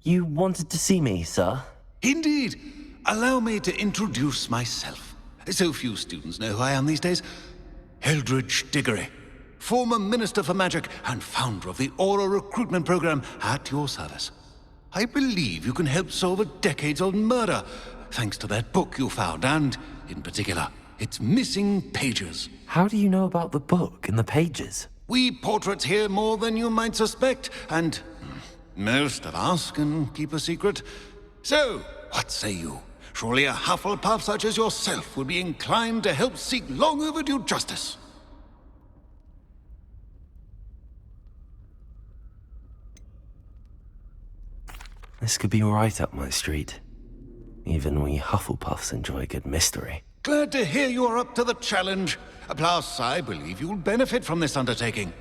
You wanted to see me, sir? Indeed. Allow me to introduce myself. So few students know who I am these days. Eldridge Diggory, former Minister for Magic and founder of the Aura Recruitment Program, at your service. I believe you can help solve a decades-old murder, thanks to that book you found, and, in particular, its missing pages. How do you know about the book and the pages? We portraits hear more than you might suspect, and most of us can keep a secret. So, what say you? Surely a Hufflepuff such as yourself would be inclined to help seek long overdue justice. This could be right up my street. Even we Hufflepuffs enjoy a good mystery. Glad to hear you are up to the challenge. Plus, I believe you'll benefit from this undertaking.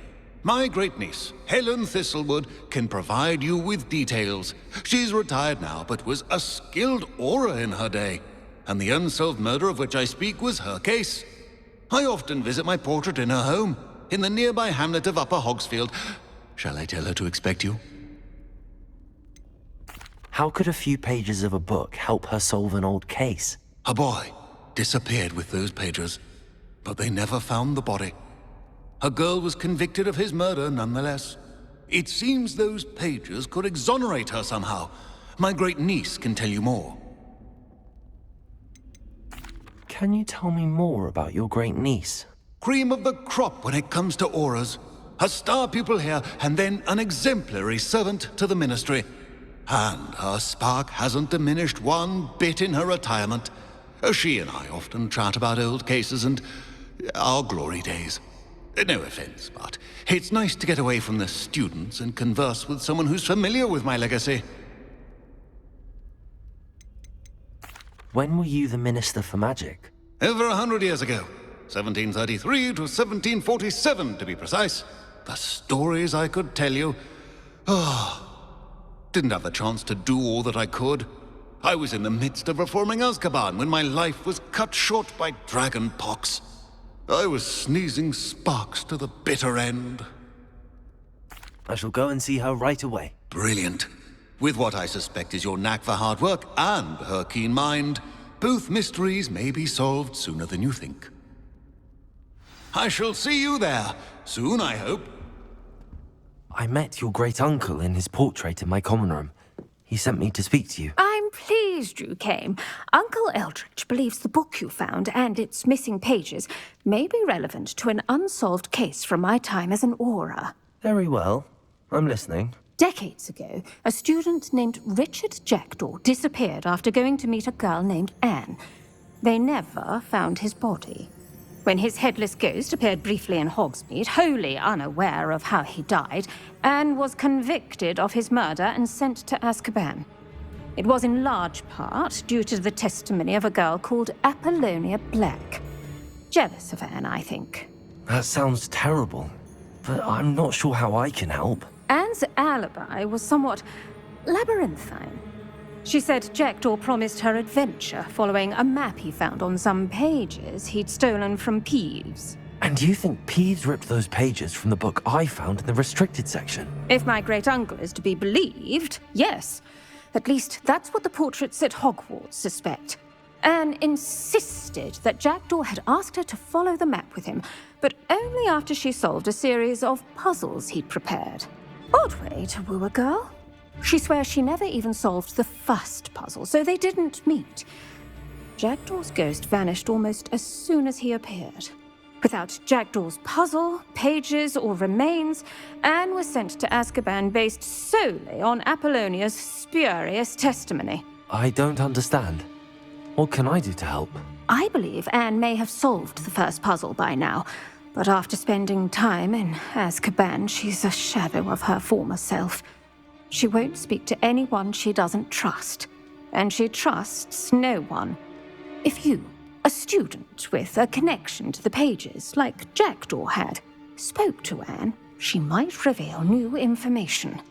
My great-niece, Helen Thistlewood, can provide you with details. She's retired now, but was a skilled aura in her day. And the unsolved murder of which I speak was her case. I often visit my portrait in her home, in the nearby hamlet of Upper Hogsfield. Shall I tell her to expect you? How could a few pages of a book help her solve an old case? A boy disappeared with those pages, but they never found the body. A girl was convicted of his murder nonetheless. It seems those pages could exonerate her somehow. My great-niece can tell you more. Can you tell me more about your great-niece? Cream of the crop when it comes to auras. A star pupil here, and then an exemplary servant to the ministry. And her spark hasn't diminished one bit in her retirement. She and I often chat about old cases and our glory days. No offense, but it's nice to get away from the students and converse with someone who's familiar with my legacy. When were you the Minister for Magic? Over 100 years ago. 1733 to 1747, to be precise. The stories I could tell you. Didn't have the chance to do all that I could. I was in the midst of reforming Azkaban when my life was cut short by dragon pox. I was sneezing sparks to the bitter end. I shall go and see her right away. Brilliant. With what I suspect is your knack for hard work and her keen mind, both mysteries may be solved sooner than you think. I shall see you there, soon I hope. I met your great-uncle in his portrait in my common room. He sent me to speak to you. I'm pleased you came. Uncle Eldridge believes the book you found and its missing pages may be relevant to an unsolved case from my time as an aura. Very well. I'm listening. Decades ago, a student named Richard Jackdaw disappeared after going to meet a girl named Anne. They never found his body. When his headless ghost appeared briefly in Hogsmeade, wholly unaware of how he died, Anne was convicted of his murder and sent to Azkaban. It was in large part due to the testimony of a girl called Apollonia Black. Jealous of Anne, I think. That sounds terrible, but I'm not sure how I can help. Anne's alibi was somewhat labyrinthine. She said Jackdaw promised her adventure following a map he found on some pages he'd stolen from Peeves. And you think Peeves ripped those pages from the book I found in the restricted section? If my great-uncle is to be believed, yes. At least that's what the portraits at Hogwarts suspect. Anne insisted that Jackdaw had asked her to follow the map with him, but only after she solved a series of puzzles he'd prepared. Odd way to woo a girl. She swears she never even solved the first puzzle, so they didn't meet. Jackdaw's ghost vanished almost as soon as he appeared. Without Jackdaw's puzzle, pages, or remains, Anne was sent to Azkaban based solely on Apollonia's spurious testimony. I don't understand. What can I do to help? I believe Anne may have solved the first puzzle by now, but after spending time in Azkaban, she's a shadow of her former self. She won't speak to anyone she doesn't trust, and she trusts no one. If you, a student with a connection to the pages, like Jackdaw had, spoke to Anne, she might reveal new information.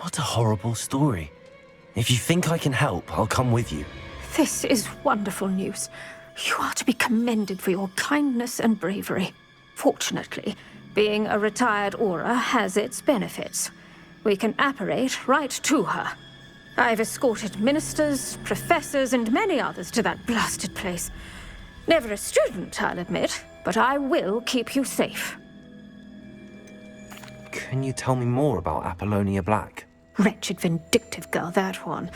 What a horrible story. If you think I can help, I'll come with you. This is wonderful news. You are to be commended for your kindness and bravery. Fortunately, being a retired Auror has its benefits. We can apparate right to her. I've escorted ministers, professors, and many others to that blasted place. Never a student, I'll admit, but I will keep you safe. Can you tell me more about Apollonia Black? Wretched, vindictive girl, that one.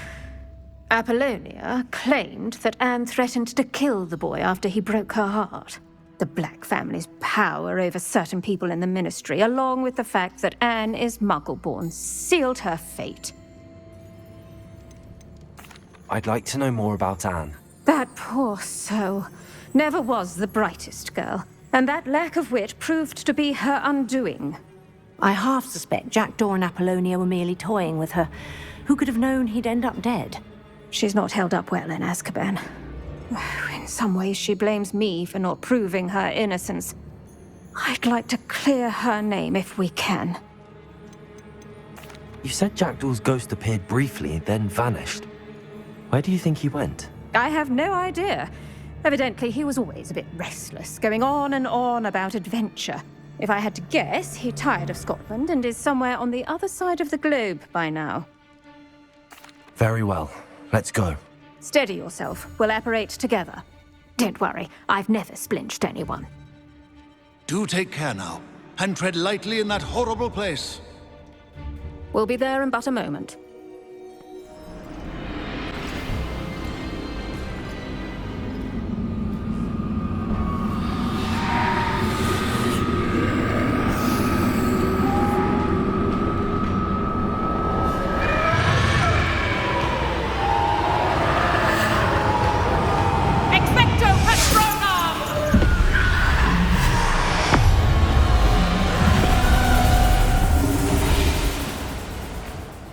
Apollonia claimed that Anne threatened to kill the boy after he broke her heart. The Black family's power over certain people in the Ministry, along with the fact that Anne is Muggle-born, sealed her fate. I'd like to know more about Anne. That poor soul never was the brightest girl, and that lack of wit proved to be her undoing. I half suspect Jackdaw and Apollonia were merely toying with her. Who could have known he'd end up dead? She's not held up well in Azkaban. In some ways, she blames me for not proving her innocence. I'd like to clear her name if we can. You said Jackdaw's ghost appeared briefly, then vanished. Where do you think he went? I have no idea. Evidently, he was always a bit restless, going on and on about adventure. If I had to guess, he tired of Scotland and is somewhere on the other side of the globe by now. Very well. Let's go. Steady yourself. We'll apparate together. Don't worry, I've never splinched anyone. Do take care now, and tread lightly in that horrible place. We'll be there in but a moment.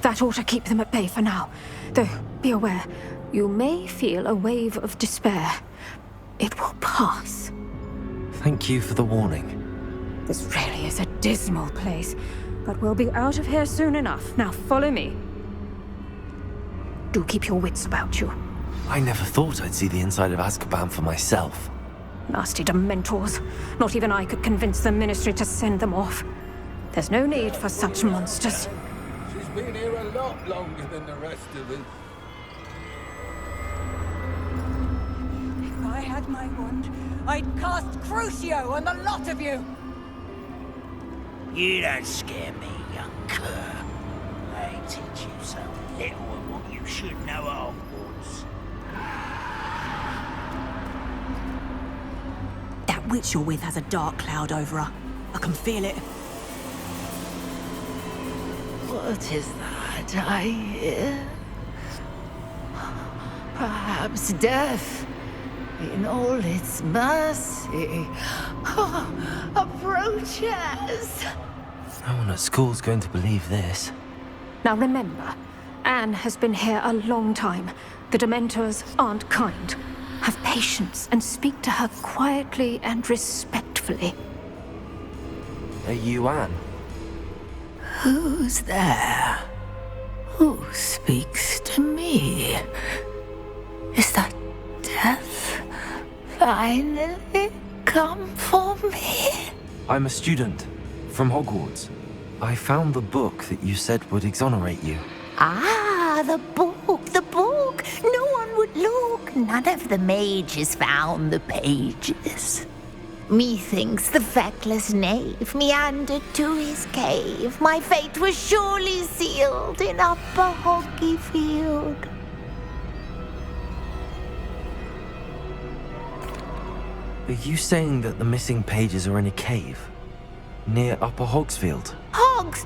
That ought to keep them at bay for now. Though, be aware, you may feel a wave of despair. It will pass. Thank you for the warning. This really is a dismal place, but we'll be out of here soon enough. Now follow me. Do keep your wits about you. I never thought I'd see the inside of Azkaban for myself. Nasty Dementors. Not even I could convince the Ministry to send them off. There's no need for such monsters. She's been here a lot longer than the rest of us. If I had my wand, I'd cast Crucio on the lot of you! You don't scare me, young cur. I teach you so little of what you should know at Hogwarts. That witch you're with has a dark cloud over her. I can feel it. What is that I hear? Perhaps death, in all its mercy, approaches. No one at school's going to believe this. Now remember, Anne has been here a long time. The Dementors aren't kind. Have patience and speak to her quietly and respectfully. Are you Anne? Who's there? Who speaks to me? Is that death finally come for me? I'm a student from Hogwarts. I found the book that you said would exonerate you. Ah, the book, the book. No one would look. None of the mages found the pages. Methinks the feckless knave meandered to his cave. My fate was surely sealed in Upper Hogsfield. Are you saying that the missing pages are in a cave? Near Upper Hogsfield? Hogsfield,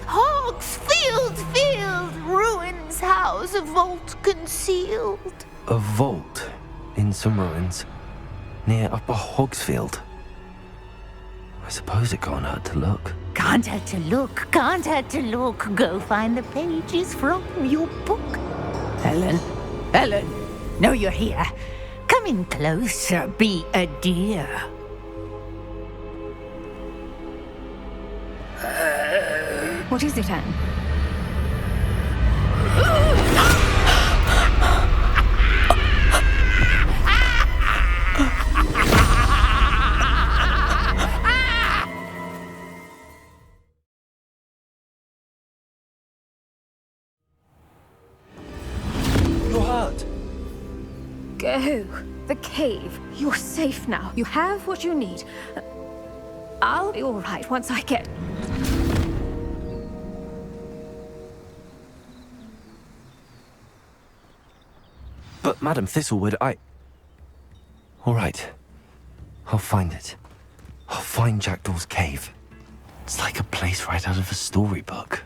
ruins house, a vault concealed. A vault in some ruins near Upper Hogsfield? I suppose it can't hurt to look. Can't hurt to look, can't hurt to look. Go find the pages from your book. Helen, know you're here. Come in closer, be a dear. What is it, Anne? Oh, the cave. You're safe now. You have what you need. I'll be all right once I get... But, Madam Thistlewood, All right. I'll find it. I'll find Jackdaw's cave. It's like a place right out of a storybook.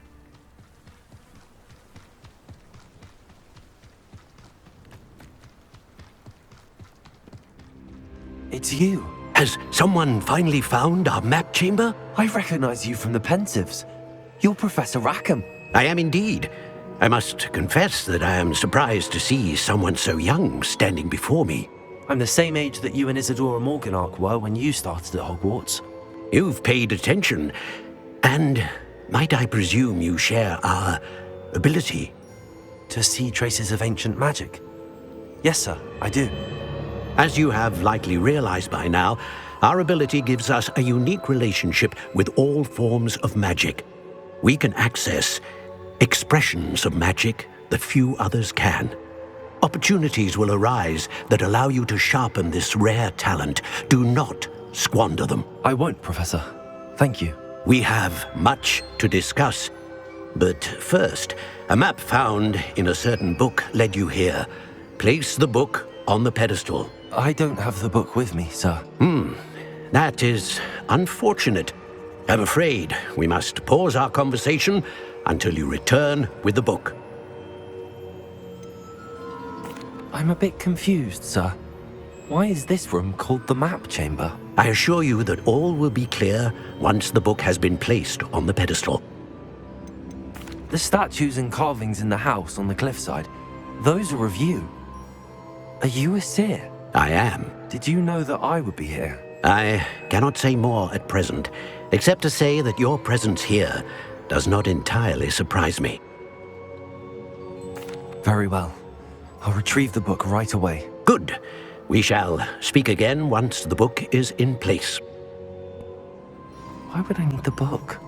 It's you. Has someone finally found our map chamber? I recognize you from the Pensives. You're Professor Rackham. I am indeed. I must confess that I am surprised to see someone so young standing before me. I'm the same age that you and Isadora Morganach were when you started at Hogwarts. You've paid attention, and might I presume you share our ability? To see traces of ancient magic? Yes, sir, I do. As you have likely realized by now, our ability gives us a unique relationship with all forms of magic. We can access expressions of magic that few others can. Opportunities will arise that allow you to sharpen this rare talent. Do not squander them. I won't, Professor. Thank you. We have much to discuss. But first, a map found in a certain book led you here. Place the book on the pedestal. I don't have the book with me, sir. That is unfortunate. I'm afraid we must pause our conversation until you return with the book. I'm a bit confused, sir. Why is this room called the map chamber? I assure you that all will be clear once the book has been placed on the pedestal. The statues and carvings in the house on the cliffside, those are of you. Are you a seer? I am. Did you know that I would be here? I cannot say more at present, except to say that your presence here does not entirely surprise me. Very well. I'll retrieve the book right away. Good. We shall speak again once the book is in place. Why would I need the book?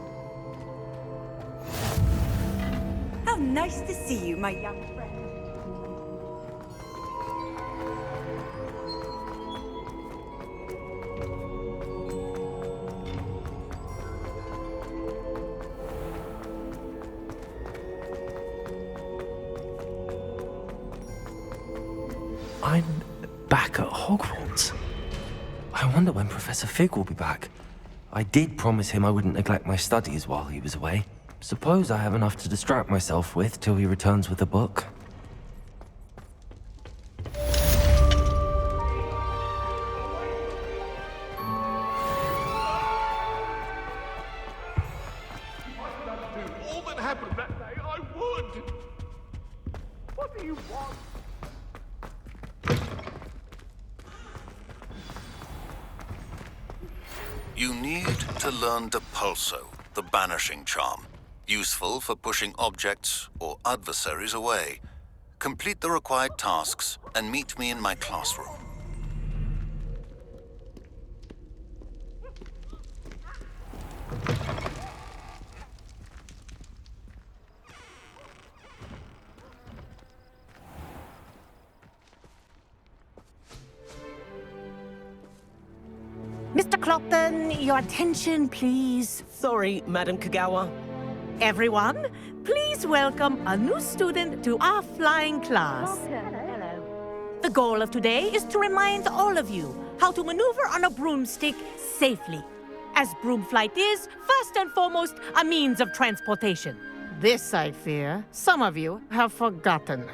How nice to see you, my young friend. I'm back at Hogwarts. I wonder when Professor Fig will be back. I did promise him I wouldn't neglect my studies while he was away. Suppose I have enough to distract myself with till he returns with the book. All that happened that day, I would! What do you want? You need to learn Depulso, the banishing charm. Useful for pushing objects or adversaries away. Complete the required tasks and meet me in my classroom. Mr. Clopton, your attention, please. Sorry, Madam Kagawa. Everyone, please welcome a new student to our flying class. Hello. The goal of today is to remind all of you how to maneuver on a broomstick safely, as broom flight is, first and foremost, a means of transportation. This, I fear, some of you have forgotten.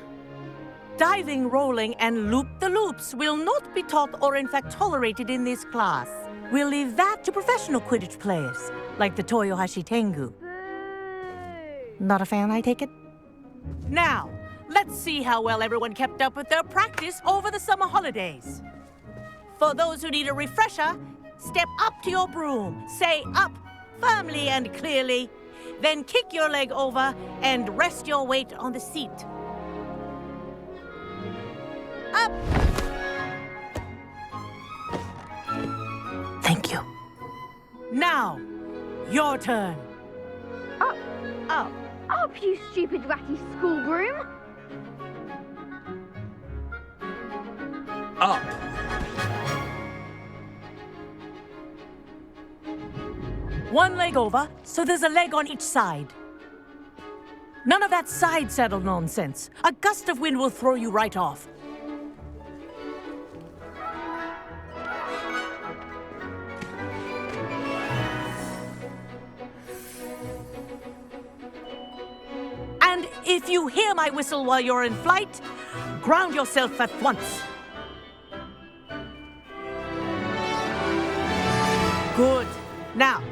Diving, rolling, and loop-the-loops will not be taught or in fact tolerated in this class. We'll leave that to professional Quidditch players, like the Toyohashi Tengu. Not a fan, I take it? Now, let's see how well everyone kept up with their practice over the summer holidays. For those who need a refresher, step up to your broom, say up firmly and clearly, then kick your leg over and rest your weight on the seat. Up! Thank you. Now, your turn. Up, you stupid ratty school broom! up. One leg over, so there's a leg on each side. None of that side saddle nonsense. A gust of wind will throw you right off. And if you hear my whistle while you're in flight, ground yourself at once. Good. Now,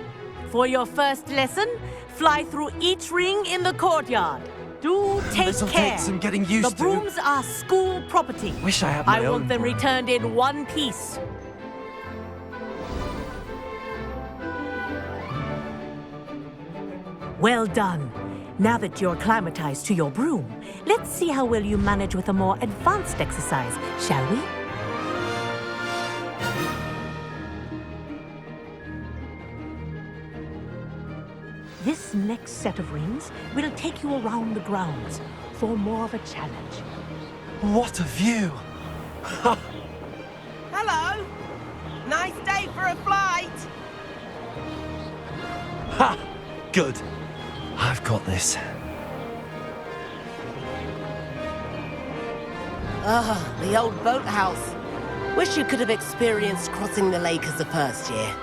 for your first lesson, fly through each ring in the courtyard. Do take This'll care. take some getting used the to. brooms are school property. Wish I had my I own want them broom. returned in one piece. Well done. Now that you're acclimatized to your broom, let's see how well you manage with a more advanced exercise, shall we? This next set of rings will take you around the grounds for more of a challenge. What a view! Hello! Nice day for a flight! Ha! Good. I've got this. Ah, the old boathouse. Wish you could have experienced crossing the lake as the first year.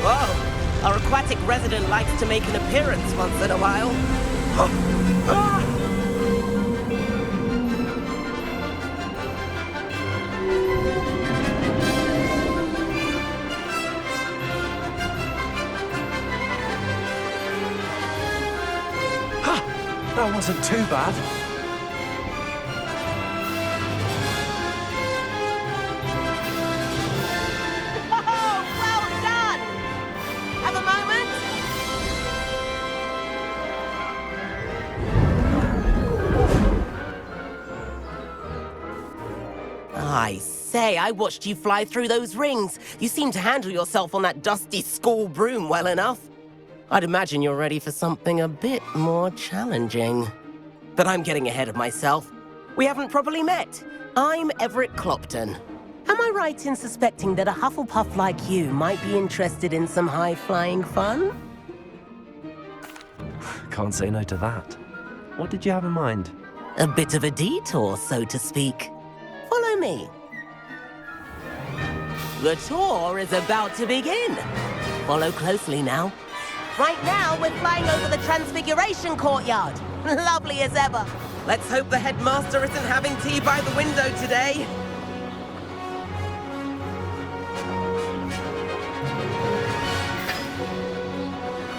Whoa! Our aquatic resident likes to make an appearance once in a while. That wasn't too bad. Oh, well done! Have a moment? I say, I watched you fly through those rings. You seem to handle yourself on that dusty school broom well enough. I'd imagine you're ready for something a bit more challenging. But I'm getting ahead of myself. We haven't properly met. I'm Everett Clopton. Am I right in suspecting that a Hufflepuff like you might be interested in some high-flying fun? Can't say no to that. What did you have in mind? A bit of a detour, so to speak. Follow me. The tour is about to begin. Follow closely now. Right now, we're flying over the Transfiguration Courtyard. Lovely as ever. Let's hope the headmaster isn't having tea by the window today.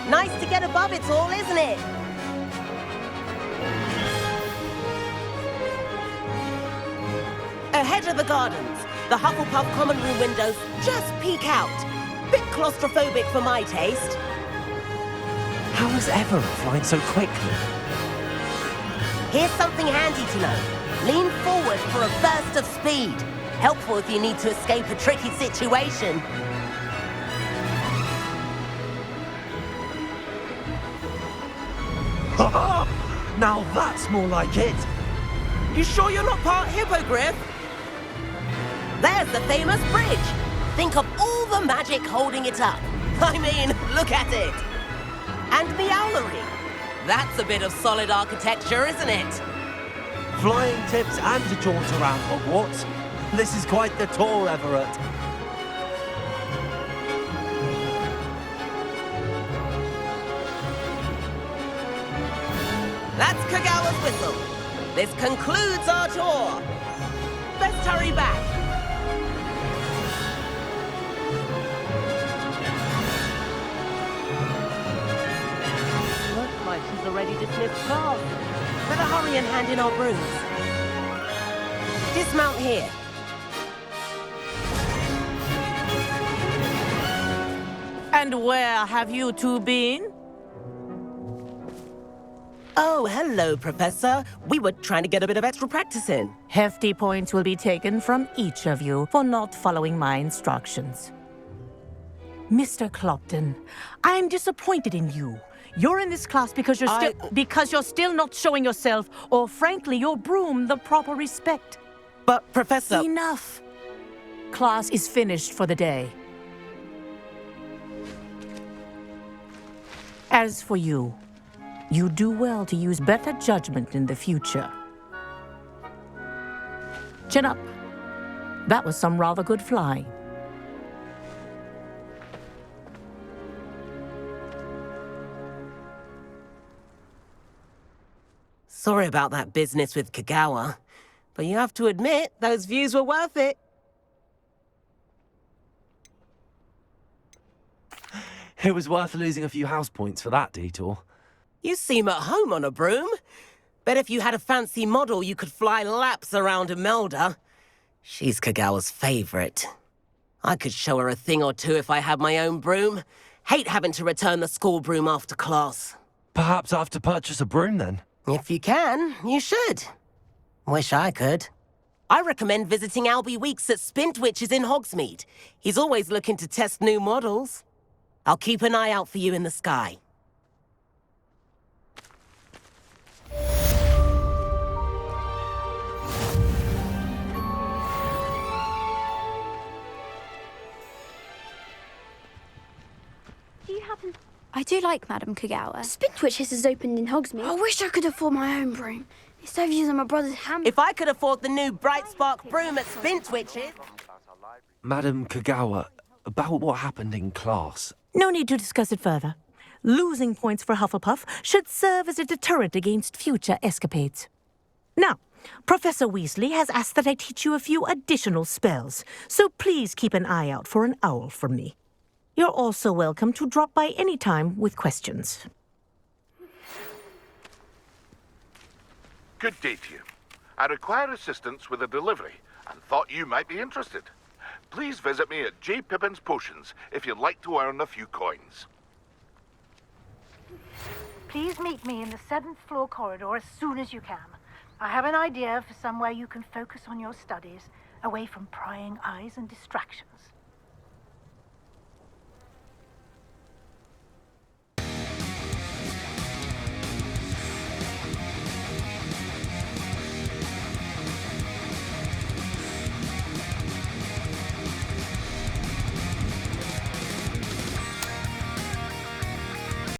Nice to get above it all, isn't it? Ahead of the gardens, the Hufflepuff common room windows just peek out. Bit claustrophobic for my taste. How was Everett flying so quickly? Here's something handy to know. Lean forward for a burst of speed. Helpful if you need to escape a tricky situation. Now that's more like it. You sure you're not part hippogriff? There's the famous bridge. Think of all the magic holding it up. I mean, look at it. And the owlery. That's a bit of solid architecture, isn't it? Flying tips and a jaunt around Hogwarts. This is quite the tour, Everett. That's Kagawa's whistle. This concludes our tour. Let's hurry back. Looks like she's already dismissed class. Better hurry and hand in our brooms. Dismount here. And where have you two been? Oh, hello, Professor. We were trying to get a bit of extra practice in. Hefty points will be taken from each of you for not following my instructions. Mr. Clopton, I'm disappointed in you. You're in this class because you're still not showing yourself, or frankly, your broom the proper respect. But, Professor... Enough. Class is finished for the day. As for you, you do well to use better judgment in the future. Chin up. That was some rather good flying. Sorry about that business with Kagawa, but you have to admit, those views were worth it. It was worth losing a few house points for that detour. You seem at home on a broom. Bet if you had a fancy model, you could fly laps around Imelda. She's Kagawa's favorite. I could show her a thing or two if I had my own broom. Hate having to return the school broom after class. Perhaps I have to purchase a broom then? If you can, you should. Wish I could. I recommend visiting Albie Weeks at Spintwitches in Hogsmeade. He's always looking to test new models. I'll keep an eye out for you in the sky. Do you happen... I do like Madame Kagawa. Spintwitches is opened in Hogsmeade. I wish I could afford my own broom. Instead of using my brother's hammer... If I could afford the new Bright Spark broom at Spintwitches... Madame Kagawa, about what happened in class. No need to discuss it further. Losing points for Hufflepuff should serve as a deterrent against future escapades. Now, Professor Weasley has asked that I teach you a few additional spells, so please keep an eye out for an owl from me. You're also welcome to drop by any time with questions. Good day to you. I require assistance with a delivery and thought you might be interested. Please visit me at J. Pippin's Potions if you'd like to earn a few coins. Please meet me in the 7th floor corridor as soon as you can. I have an idea for somewhere you can focus on your studies, away from prying eyes and distractions.